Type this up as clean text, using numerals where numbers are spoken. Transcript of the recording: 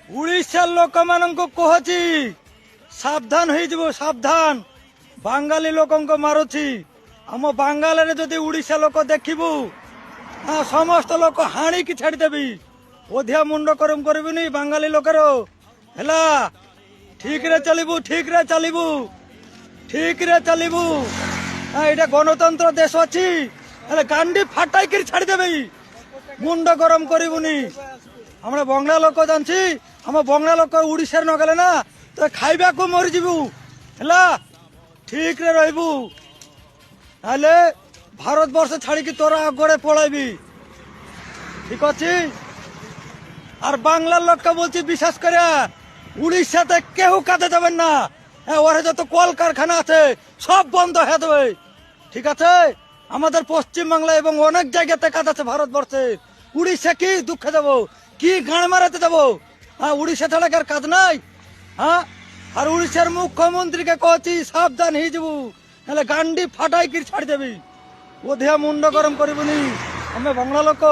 উড়িষ্যার ଲୋକମାନଙ୍କୁ କହୁଛି ସାବଧାନ ହେଇଯିବ, ସାବଧାନ। ବାଙ୍ଗାଲୀ ଲୋକଙ୍କୁ ମାରୁଛି। ଆମ ବାଙ୍ଗାଲରେ ଯଦି ଉଡିଶା ଲୋକ ଦେଖିବୁ, ସମସ୍ତ ଲୋକ ହାଣିକି ଛାଡିଦେବି। ଅଧିଆ ମୁଣ୍ଡ ଗରମ କରିବୁନି ବାଙ୍ଗାଲୀ ଲୋକର, ହେଲା। ଠିକରେ ଚାଲିବୁ, ଠିକରେ ଚାଲିବୁ, ଠିକରେ ଚାଲିବୁ। ଏଇଟା ଗଣତନ୍ତ୍ର ଦେଶ ଅଛି, ହେଲେ ଗାଣ୍ଡି ফাটাইকি ছাড়িদেবি। মুন্ড গরম করিবুনি। আমরা বাংলা লোক জানছি, আমার বাংলা লোক উড়িষ্যার নগলে না তো খাইবাকু মরিযিবু, হেলা। ঠিকরে রহবু, তাহলে ভারতবর্ষ ছাড়িকি তোরা আগড়ে পড়াইবি, ঠিক আছে। আর বাংলার লোককে বলছি বিশ্বাস করে উড়িষ্যাতে কেউ কাজে যাবেন না। ওরে যত কল কারখানা আছে সব বন্ধ হয়ে দেবে, ঠিক আছে। আমাদের পশ্চিম বাংলা এবং অনেক জায়গাতে কাজ আছে ভারতবর্ষে। উড়িষ্যা কি দুঃখে যাবো, কি গান মারাতে যাবো? উড়িষ্যা ছাড়া কার কাজ নাই? আর উড়িষ্যার মুখ্যমন্ত্রীকে কছি সাবধান হয়ে যাবু, নাহলে গান্ডি ফাটাইকি ছাড়ি দেবি। ওধিয়া মুন্ড গরম করিবনি। আমি বাংলা লোক।